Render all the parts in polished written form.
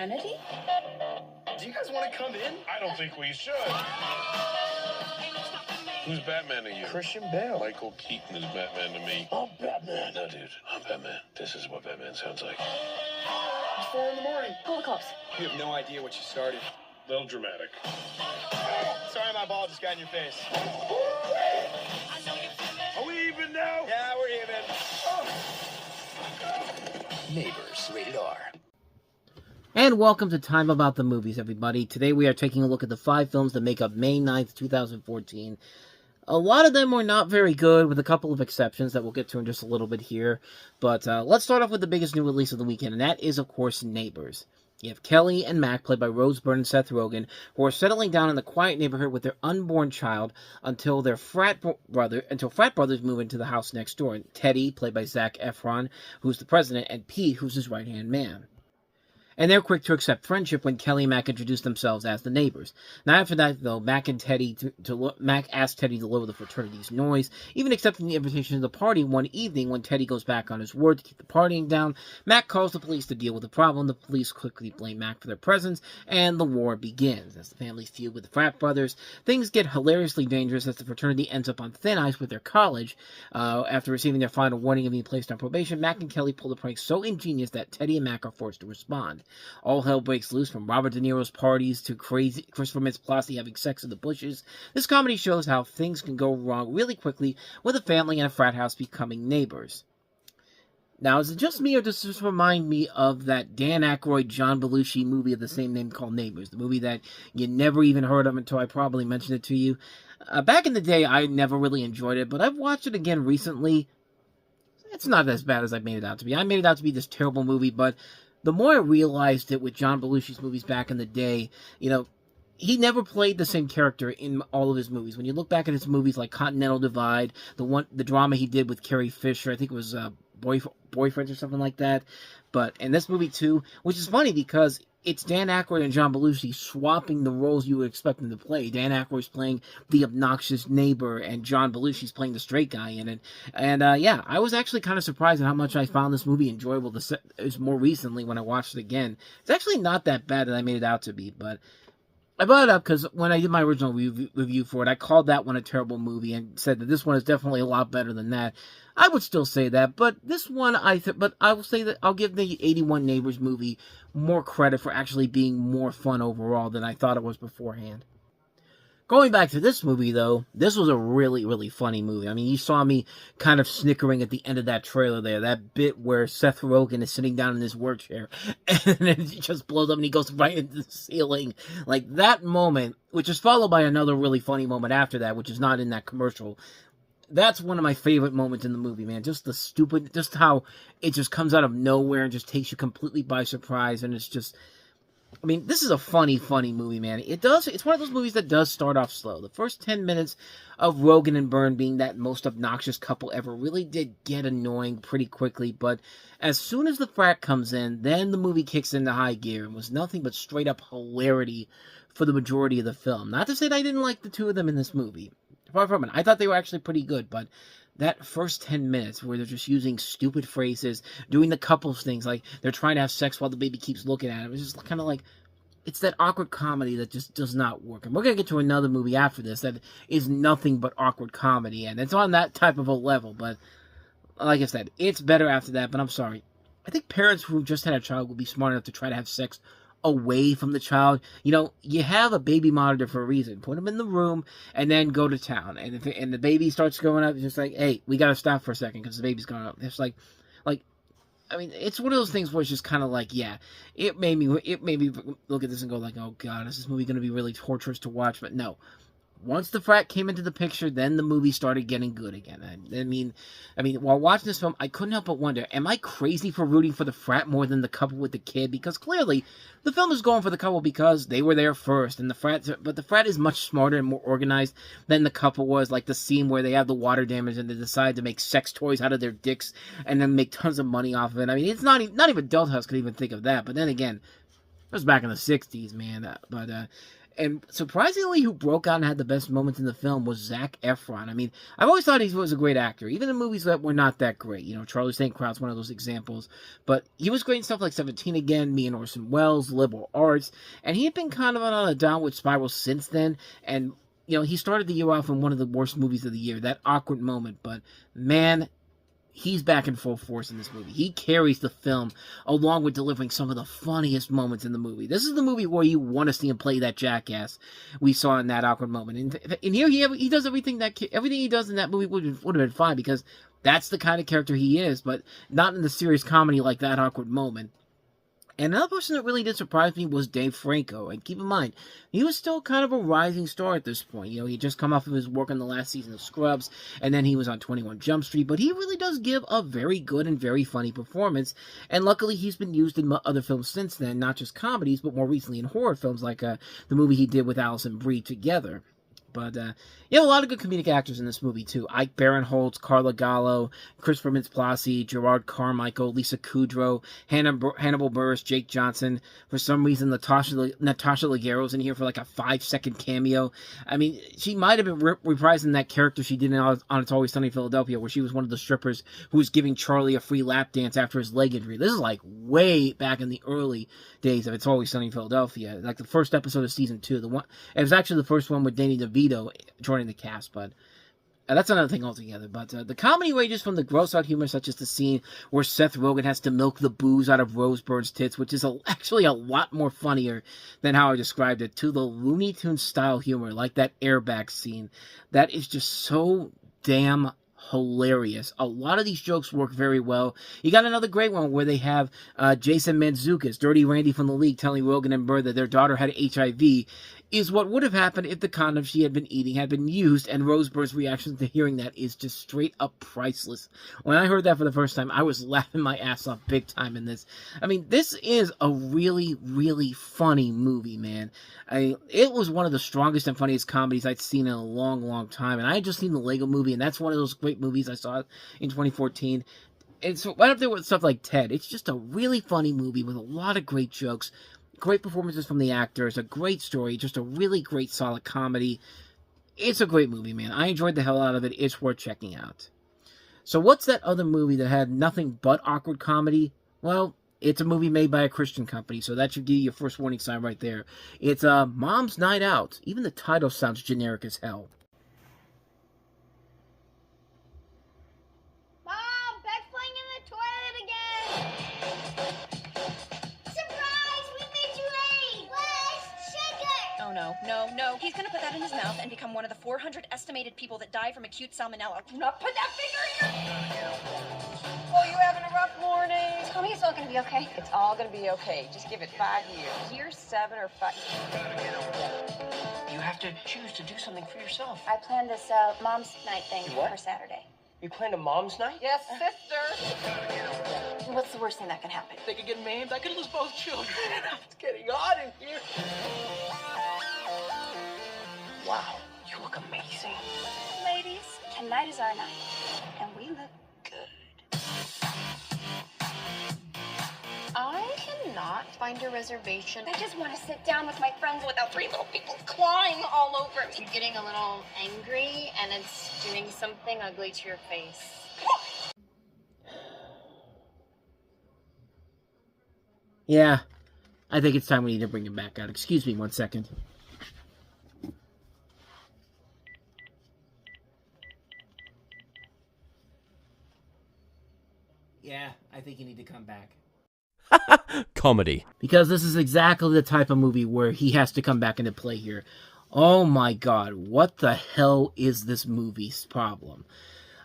fraternity? Do you guys want to come in? I don't think we should. Who's Batman to you? Christian Bale. Michael Keaton is Batman to me. I'm Batman. No, dude, I'm Batman. This is what Batman sounds like. It's 4 in the morning. Call the cops. You have no idea what you started. A little dramatic. Sorry, my ball just got in your face. Are we even now? Yeah, we're even. Neighbors, rated R. And welcome to Time About the Movies, everybody. Today we are taking a look at the 5 films that make up May 9th, 2014. A lot of them were not very good, with a couple of exceptions that we'll get to in just a little bit here. But let's start off with the biggest new release of the weekend, and that is, of course, Neighbors. You have Kelly and Mac, played by Rose Byrne and Seth Rogen, who are settling down in the quiet neighborhood with their unborn child until frat brothers move into the house next door. And Teddy, played by Zac Efron, who's the president, and Pete, who's his right-hand man. And they're quick to accept friendship when Kelly and Mac introduce themselves as the neighbors. Now after that, though, Mac asks Teddy to lower the fraternity's noise, even accepting the invitation to the party one evening when Teddy goes back on his word to keep the partying down. Mac calls the police to deal with the problem. The police quickly blame Mac for their presence, and the war begins. As the families feud with the frat brothers, things get hilariously dangerous as the fraternity ends up on thin ice with their college. After receiving their final warning of being placed on probation, Mac and Kelly pull the prank so ingenious that Teddy and Mac are forced to respond. All hell breaks loose, from Robert De Niro's parties to crazy Christopher Mintz-Plasse having sex in the bushes. This comedy shows how things can go wrong really quickly with a family and a frat house becoming neighbors. Now, is it just me, or does this remind me of that Dan Aykroyd, John Belushi movie of the same name called Neighbors? The movie that you never even heard of until I probably mentioned it to you. Back in the day, I never really enjoyed it, but I've watched it again recently. It's not as bad as I made it out to be. I made it out to be this terrible movie, but the more I realized it with John Belushi's movies back in the day, he never played the same character in all of his movies. When you look back at his movies like Continental Divide, the drama he did with Carrie Fisher, I think it was Boyfriends or something like that. And this movie too, which is funny because it's Dan Aykroyd and John Belushi swapping the roles you would expect them to play. Dan Aykroyd's playing the obnoxious neighbor, and John Belushi's playing the straight guy in it. And yeah, I was actually kind of surprised at how much I found this movie enjoyable more recently when I watched it again. It's actually not that bad that I made it out to be, but I brought it up because when I did my original review for it, I called that one a terrible movie and said that this one is definitely a lot better than that. I would still say that, but this one, but I will say that I'll give the 81 Neighbors movie more credit for actually being more fun overall than I thought it was beforehand. Going back to this movie, though, this was a really, really funny movie. I mean, you saw me kind of snickering at the end of that trailer there. That bit where Seth Rogen is sitting down in his work chair, and then it just blows up and he goes right into the ceiling. Like, that moment, which is followed by another really funny moment after that, which is not in that commercial. That's one of my favorite moments in the movie, man. Just how it just comes out of nowhere and just takes you completely by surprise, and it's just... I mean, this is a funny movie, man. It's one of those movies that does start off slow. The first 10 minutes of Rogen and Byrne being that most obnoxious couple ever really did get annoying pretty quickly, but as soon as the frat comes in, then the movie kicks into high gear and was nothing but straight up hilarity for the majority of the film. Not to say that I didn't like the two of them in this movie. Far from it. I thought they were actually pretty good, but that first 10 minutes where they're just using stupid phrases, doing the couples things, like they're trying to have sex while the baby keeps looking at him, it's just kind of like, it's that awkward comedy that just does not work. And we're going to get to another movie after this that is nothing but awkward comedy, and it's on that type of a level, but like I said, it's better after that, but I'm sorry. I think parents who just had a child would be smart enough to try to have sex away from the child. You have a baby monitor for a reason. Put them in the room and then go to town. And if the baby starts going up, it's just like, hey, we gotta stop for a second because the baby's going up. It's like, I mean, it's one of those things where it's just kind of like, yeah, it made me look at this and go like, oh god, is this movie gonna be really torturous to watch? But no. Once the frat came into the picture, then the movie started getting good again. I mean, while watching this film, I couldn't help but wonder, am I crazy for rooting for the frat more than the couple with the kid? Because clearly, the film is going for the couple because they were there first, and but the frat is much smarter and more organized than the couple was, like the scene where they have the water damage and they decide to make sex toys out of their dicks and then make tons of money off of it. I mean, it's not even Adult House could even think of that, but then again, it was back in the 60s, man. And surprisingly, who broke out and had the best moments in the film was Zac Efron. I mean, I've always thought he was a great actor, even in movies that were not that great. You know, Charlie St. Cloud's one of those examples. But he was great in stuff like 17 Again, Me and Orson Welles, Liberal Arts. And he had been kind of on a downward spiral since then. And, you know, he started the year off in one of the worst movies of the year, that awkward moment. But, man, he's back in full force in this movie. He carries the film along with delivering some of the funniest moments in the movie. This is the movie where you want to see him play that jackass we saw in that awkward moment. And here he does everything he does in that movie would have been fine, because that's the kind of character he is, but not in the serious comedy like that awkward moment. And another person that really did surprise me was Dave Franco. And keep in mind, he was still kind of a rising star at this point. You know, he had just come off of his work on the last season of Scrubs, and then he was on 21 Jump Street. But he really does give a very good and very funny performance. And luckily, he's been used in other films since then, not just comedies, but more recently in horror films, like the movie he did with Alison Brie Together. But, you have a lot of good comedic actors in this movie, too. Ike Barinholtz, Carla Gallo, Christopher Mintz-Plasse, Gerard Carmichael, Lisa Kudrow, Hannibal Buress, Jake Johnson. For some reason, Natasha Leggeri's in here for like a 5-second cameo. I mean, she might have been reprising that character she did on It's Always Sunny in Philadelphia, where she was one of the strippers who was giving Charlie a free lap dance after his leg injury. This is like way back in the early days of It's Always Sunny in Philadelphia. Like the first episode of season 2. It was actually the first one with Danny DeVito joining the cast, but that's another thing altogether. But the comedy ranges from the gross out humor, such as the scene where Seth Rogen has to milk the booze out of Rose Byrne's tits, which is actually a lot more funnier than how I described it, to the Looney Tunes style humor, like that airbag scene. That is just so damn hilarious. A lot of these jokes work very well. You got another great one where they have Jason Mantzoukas, Dirty Randy from The League, telling Rogen and Burr that their daughter had HIV, is what would have happened if the condom she had been eating had been used, and Rose Byrne's reaction to hearing that is just straight up priceless. When I heard that for the first time, I was laughing my ass off big time in this. I mean, this is a really, really funny movie, man. It was one of the strongest and funniest comedies I'd seen in a long, long time, and I had just seen the Lego Movie, and that's one of those great movies I saw in 2014. It's right up there with stuff like Ted. It's just a really funny movie with a lot of great jokes. Great performances from the actors, a great story, just a really great solid comedy. It's a great movie, man. I enjoyed the hell out of it. It's worth checking out. So what's that other movie that had nothing but awkward comedy? Well, it's a movie made by a Christian company, so that should give you your first warning sign right there. It's Mom's Night Out. Even the title sounds generic as hell. Mom, Beck's playing in the toilet again. No. He's gonna put that in his mouth and become one of the 400 estimated people that die from acute salmonella. Do not put that finger in your... Oh, you having a rough morning? Tell me it's all gonna be okay. It's all gonna be okay. Just give it 5 years. Year 7 or 5. You have to choose to do something for yourself. I planned this mom's night thing What? for Saturday. You planned a mom's night? Yes, sister. What's the worst thing that can happen? They could get maimed. I could lose both children. It's getting hot in here. Wow, you look amazing. Ladies, tonight is our night, and we look good. I cannot find a reservation. I just want to sit down with my friends without 3 little people clawing all over me. You're getting a little angry, and it's doing something ugly to your face. Yeah, I think it's time we need to bring him back out. Excuse me 1 second. Yeah, I think you need to come back. Comedy. Because this is exactly the type of movie where he has to come back into play here. Oh my god, what the hell is this movie's problem?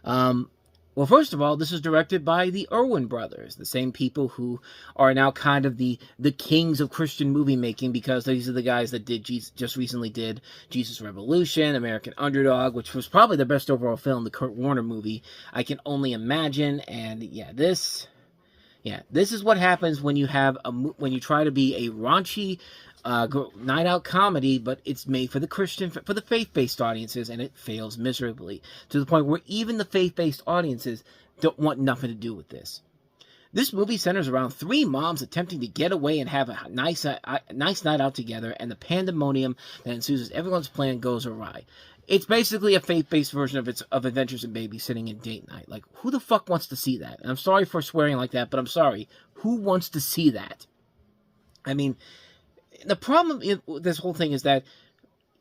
Well, first of all, this is directed by the Erwin brothers, the same people who are now kind of the kings of Christian movie making, because these are the guys that just recently did Jesus Revolution, American Underdog, which was probably the best overall film, the Kurt Warner movie, I can only imagine. And this is what happens when you when you try to be a raunchy night out comedy, but it's made for the faith-based audiences, and it fails miserably, to the point where even the faith-based audiences don't want nothing to do with this. This movie centers around three moms attempting to get away and have a nice night out together, and the pandemonium that ensues as everyone's plan goes awry. It's basically a faith-based version of Adventures in Babysitting and Date Night. Like, who the fuck wants to see that? And I'm sorry for swearing like that, but I'm sorry. Who wants to see that? I mean, the problem with this whole thing is that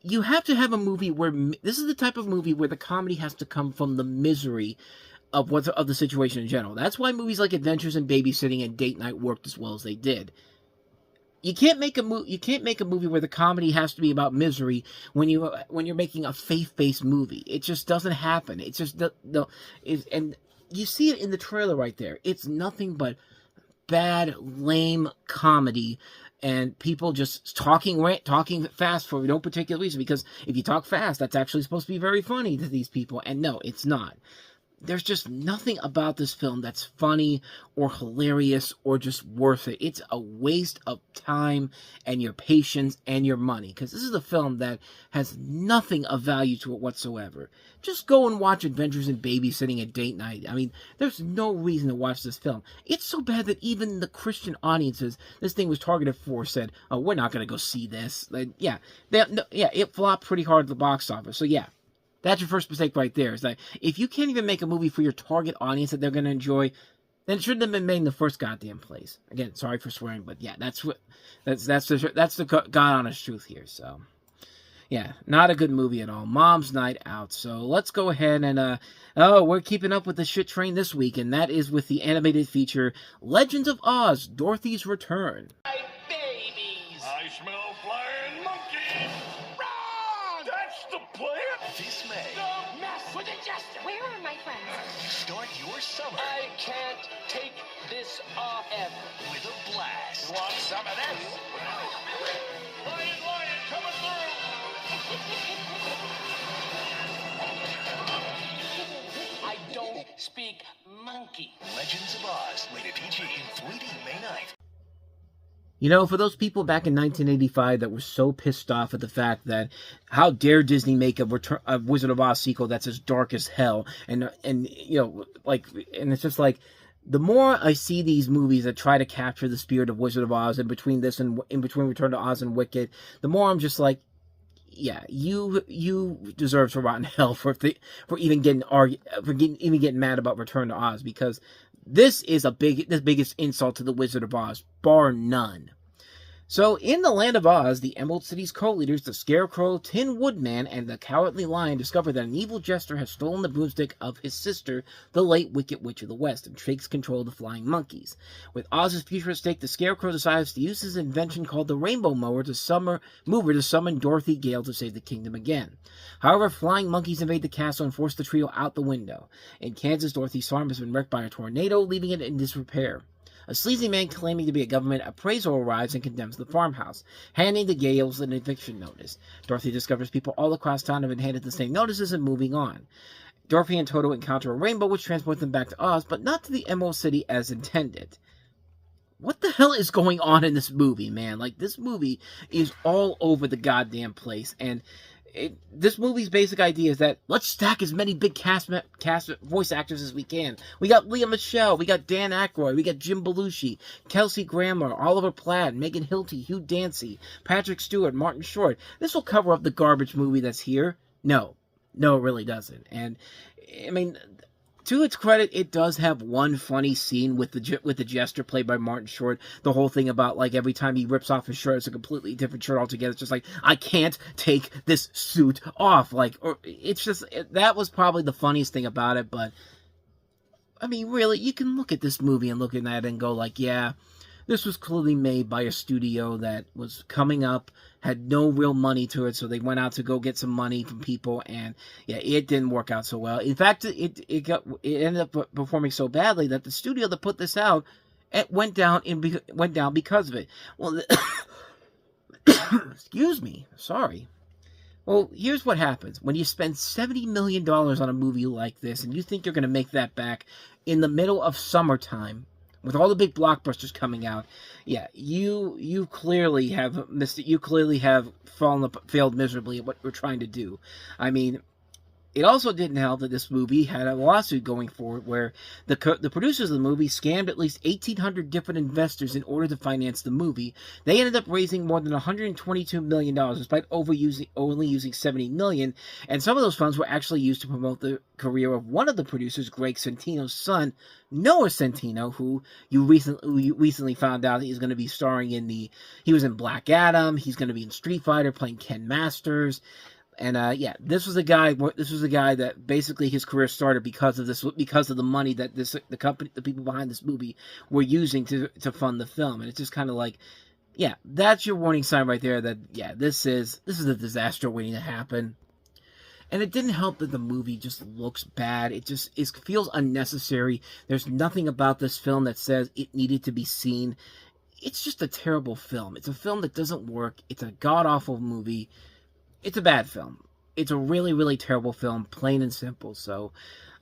you have to have a movie where this is the type of movie where the comedy has to come from the misery of the situation in general. That's why movies like Adventures in Babysitting and Date Night worked as well as they did. You can't make a movie where the comedy has to be about misery when you're making a faith-based movie. It just doesn't happen. It's just and you see it in the trailer right there. It's nothing but bad, lame comedy, and people just talking fast for no particular reason. Because if you talk fast, that's actually supposed to be very funny to these people, and no, it's not. There's just nothing about this film that's funny or hilarious or just worth it. It's a waste of time and your patience and your money, because this is a film that has nothing of value to it whatsoever. Just go and watch Adventures in Babysitting and Date Night. I mean, there's no reason to watch this film. It's so bad that even the Christian audiences this thing was targeted for said, "Oh, we're not going to go see this." Like, it flopped pretty hard at the box office. So yeah. That's your first mistake right there. Is that if you can't even make a movie for your target audience that they're going to enjoy, then it shouldn't have been made in the first goddamn place. Again, sorry for swearing, but yeah, that's the god honest truth here. So, yeah, not a good movie at all. Mom's Night Out. So let's go ahead and we're keeping up with the shit train this week, and that is with the animated feature Legends of Oz: Dorothy's Return. I smell flying monkeys. Run! That's the plan. This May, Don't mess with the jester. Where are my friends? start your summer I can't take this off ever. with a blast. Want some of this? Lion, coming through. I don't speak monkey. Legends of Oz, rated PG in 3D May 9th. You know, for those people back in 1985 that were so pissed off at the fact that how dare Disney make a Wizard of Oz sequel that's as dark as hell, and you know, like, and it's just like, the more I see these movies that try to capture the spirit of Wizard of Oz in between this and in between Return to Oz and Wicked, the more I'm just like, yeah, you deserve to rot in hell for even getting mad about Return to Oz, because this is the biggest insult to the Wizard of Oz, bar none. So, in the land of Oz, the Emerald City's co-leaders, the Scarecrow, Tin Woodman, and the Cowardly Lion, discover that an evil jester has stolen the broomstick of his sister, the late Wicked Witch of the West, and takes control of the flying monkeys. With Oz's future at stake, the Scarecrow decides to use his invention called the Rainbow Mower to summon Dorothy Gale to save the kingdom again. However, flying monkeys invade the castle and force the trio out the window. In Kansas, Dorothy's farm has been wrecked by a tornado, leaving it in disrepair. A sleazy man claiming to be a government appraiser arrives and condemns the farmhouse, handing the Gales an eviction notice. Dorothy discovers people all across town have been handed the same notices and moving on. Dorothy and Toto encounter a rainbow which transports them back to Oz, but not to the Emerald City as intended. What the hell is going on in this movie, man? Like, this movie is all over the goddamn place, and this movie's basic idea is that let's stack as many big cast voice actors as we can. We got Lea Michele, we got Dan Aykroyd, we got Jim Belushi, Kelsey Grammer, Oliver Platt, Megan Hilty, Hugh Dancy, Patrick Stewart, Martin Short. This will cover up the garbage movie that's here. No, it really doesn't. And I mean, to its credit, it does have one funny scene with the jester played by Martin Short. The whole thing about, like, every time he rips off his shirt, it's a completely different shirt altogether. It's just like, I can't take this suit off. Like, or it's just, that was probably the funniest thing about it. But, I mean, really, you can look at this movie and look at that and go, like, yeah, this was clearly made by a studio that was coming up, had no real money to it, so they went out to go get some money from people, and yeah, it didn't work out so well. In fact, it ended up performing so badly that the studio that put this out, it went down because of it. Well, excuse me, sorry. Well, here's what happens when you spend $70 million on a movie like this, and you think you're going to make that back in the middle of summertime. With all the big blockbusters coming out, yeah, you clearly have missed it. You clearly have failed miserably at what we're trying to do. I mean, It also didn't help that this movie had a lawsuit going forward where the producers of the movie scammed at least 1,800 different investors in order to finance the movie. They ended up raising more than $122 million, despite only using $70 million, and some of those funds were actually used to promote the career of one of the producers, Greg Santino's son, Noah Centino, who you recently found out he's going to be starring in he was in Black Adam, he's going to be in Street Fighter playing Ken Masters. And this was a guy that basically his career started because of the money that the people behind this movie were using to fund the film. And it's just kind of like, yeah, that's your warning sign right there that, yeah, this is a disaster waiting to happen. And it didn't help that the movie just looks bad. It feels unnecessary. There's nothing about this film that says it needed to be seen. It's just a terrible film. It's a film that doesn't work. It's a god-awful movie. It's a bad film. It's a really, really terrible film, plain and simple. So,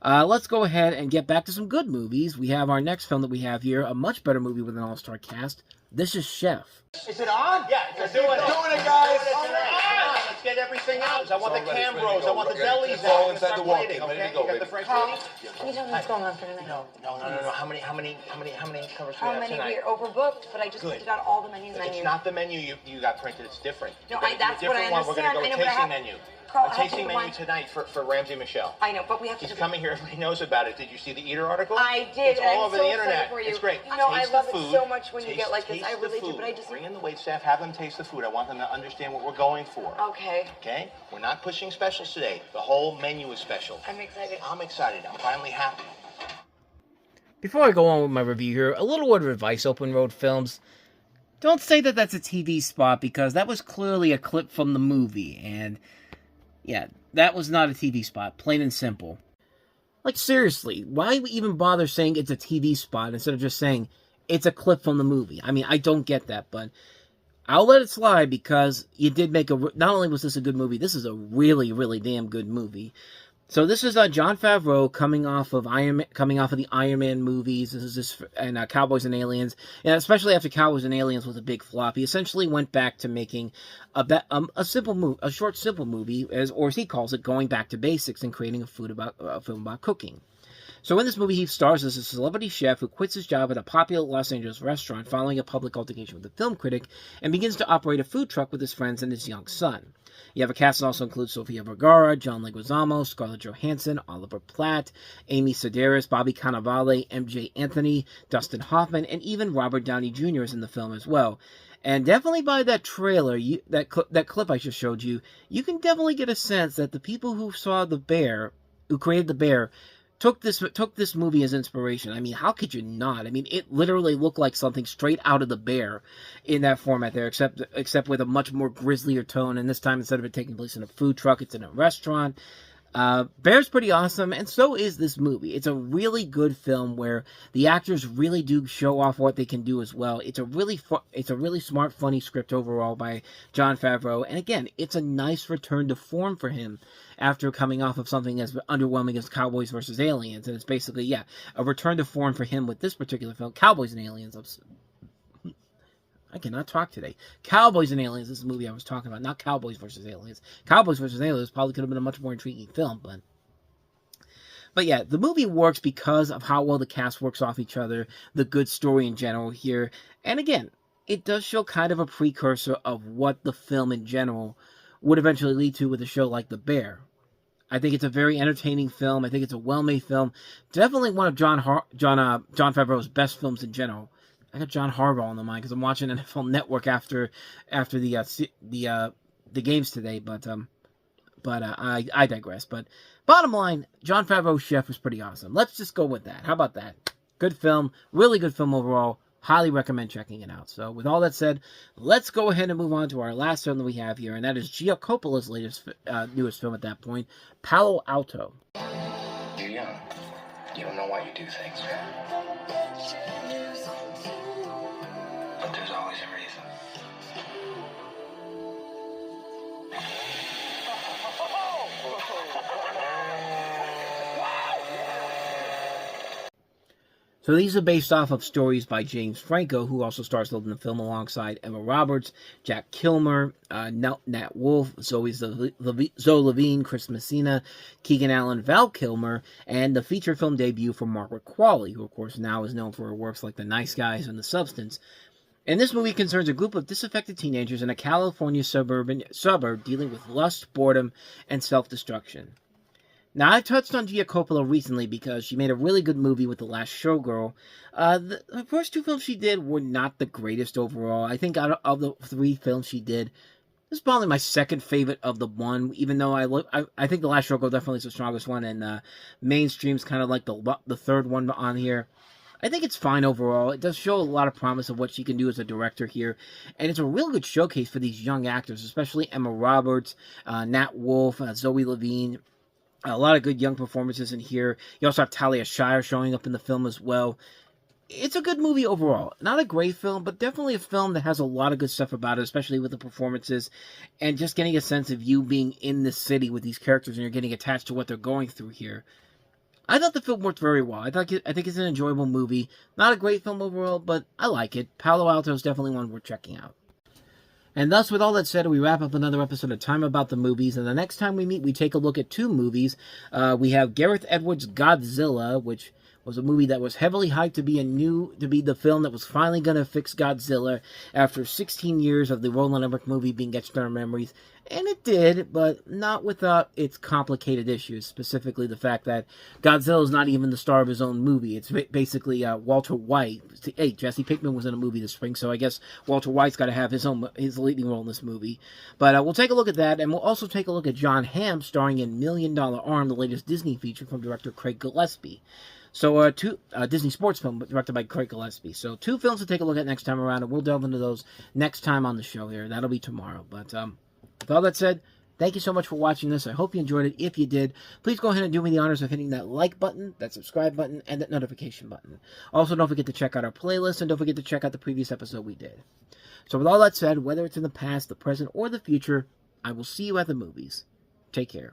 let's go ahead and get back to some good movies. We have our next film that we have here, a much better movie with an all-star cast. This is Chef. Is it on? Yeah, We're doing it, guys. Come on, let's get everything out. I want the Cambros. I want the delis It's all out. inside the Start walk. plating, Ready to okay? go, You got the baby. French Carl, ladies? can you tell me what's going on for tonight? No. How many covers do we How have many? tonight? We're overbooked, but I just Good. printed out all the menus. It's not the menu you got printed. It's different. No, We're gonna do that's a what I different one. We're going to go understand. with I know, but I tasting have- menu. Carl, A I have to tasting do menu one. tonight for Ramsey Michelle. I know, but we have to He's do coming here. Everybody knows about it. Did you see the Eater article? I did. It's and all I'm over so the excited internet. For you. It's great. You know, I Taste love the it food. so much when you Taste- get like this. taste I the really do, food. but I just... Bring in the wait staff. Have them taste the food. I want them to understand what we're going for. Okay. Okay? We're not pushing specials today. The whole menu is special. I'm excited. I'm excited. I'm finally happy. Before I go on with my review here, a little word of advice, Open Road Films. Don't say that that's a TV spot, because that was clearly a clip from the movie, and yeah, that was not a TV spot, plain and simple. Like, seriously, why even bother saying it's a TV spot instead of just saying it's a clip from the movie? I mean, I don't get that, but I'll let it slide, because you did make not only was this a good movie, this is a really, really damn good movie. So this is Jon Favreau coming off of the Iron Man movies. And Cowboys and Aliens, and especially after Cowboys and Aliens was a big flop. He essentially went back to making a short, simple movie, or as he calls it, going back to basics and creating a film about cooking. So in this movie, he stars as a celebrity chef who quits his job at a popular Los Angeles restaurant following a public altercation with a film critic, and begins to operate a food truck with his friends and his young son. You have a cast that also includes Sofia Vergara, John Leguizamo, Scarlett Johansson, Oliver Platt, Amy Sedaris, Bobby Cannavale, MJ Anthony, Dustin Hoffman, and even Robert Downey Jr. is in the film as well. And definitely by that trailer, that clip I just showed you, you can definitely get a sense that the people who created the bear, took this movie as inspiration. I mean, how could you not? I mean, it literally looked like something straight out of The Bear in that format there, except with a much more grislier tone. And this time, instead of it taking place in a food truck, it's in a restaurant. Bear's pretty awesome, and so is this movie. It's a really good film where the actors really do show off what they can do as well. It's a really smart, funny script overall by Jon Favreau, and again, it's a nice return to form for him after coming off of something as underwhelming as Cowboys vs. Aliens, and it's basically, a return to form for him with this particular film, Cowboys and Aliens. I cannot talk today. Cowboys and Aliens is the movie I was talking about, not Cowboys vs. Aliens. Cowboys vs. Aliens probably could have been a much more intriguing film, but yeah, the movie works because of how well the cast works off each other, the good story in general here, and again, it does show kind of a precursor of what the film in general would eventually lead to with a show like The Bear. I think it's a very entertaining film. I think it's a well-made film. Definitely one of Jon Favreau's best films in general. I got John Harbaugh on the mind because I'm watching NFL Network after the games today, but I digress. But bottom line, Jon Favreau's Chef was pretty awesome. Let's just go with that. How about that? Good film, really good film overall. Highly recommend checking it out. So with all that said, let's go ahead and move on to our last film that we have here, and that is Gia Coppola's newest film at that point, Palo Alto. You're young. You don't know why you do things. But there's always a reason. So these are based off of stories by James Franco, who also stars in the film alongside Emma Roberts, Jack Kilmer, Nat Wolff, Zoe Levine, Chris Messina, Keegan Allen, Val Kilmer, and the feature film debut for Margaret Qualley, who of course now is known for her works like The Nice Guys and The Substance. And this movie concerns a group of disaffected teenagers in a California suburb dealing with lust, boredom, and self-destruction. Now, I touched on Gia Coppola recently because she made a really good movie with The Last Showgirl. The first two films she did were not the greatest overall. I think out of the three films she did, this is probably my second favorite of the one, even though I think The Last Showgirl definitely is the strongest one, and Mainstream's kind of like the third one on here. I think it's fine overall. It does show a lot of promise of what she can do as a director here. And it's a real good showcase for these young actors, especially Emma Roberts, Nat Wolff, Zoe Levine. A lot of good young performances in here. You also have Talia Shire showing up in the film as well. It's a good movie overall. Not a great film, but definitely a film that has a lot of good stuff about it, especially with the performances and just getting a sense of you being in the city with these characters and you're getting attached to what they're going through here. I thought the film worked very well. I think it's an enjoyable movie. Not a great film overall, but I like it. Palo Alto is definitely one worth checking out. And thus, with all that said, we wrap up another episode of Time About the Movies. And the next time we meet, we take a look at two movies. We have Gareth Edwards' Godzilla, which was a movie that was heavily hyped to be the film that was finally going to fix Godzilla after 16 years of the Roland Emmerich movie being etched in our memories. And it did, but not without its complicated issues, specifically the fact that Godzilla is not even the star of his own movie. It's basically Walter White. Hey, Jesse Pinkman was in a movie this spring, so I guess Walter White's got to have his leading role in this movie. But we'll take a look at that, and we'll also take a look at Jon Hamm starring in $1 Million Arm, the latest Disney feature from director Craig Gillespie. So, Disney sports film directed by Craig Gillespie. So, two films to take a look at next time around, and we'll delve into those next time on the show here. That'll be tomorrow. But, with all that said, thank you so much for watching this. I hope you enjoyed it. If you did, please go ahead and do me the honors of hitting that like button, that subscribe button, and that notification button. Also, don't forget to check out our playlist, and don't forget to check out the previous episode we did. So, with all that said, whether it's in the past, the present, or the future, I will see you at the movies. Take care.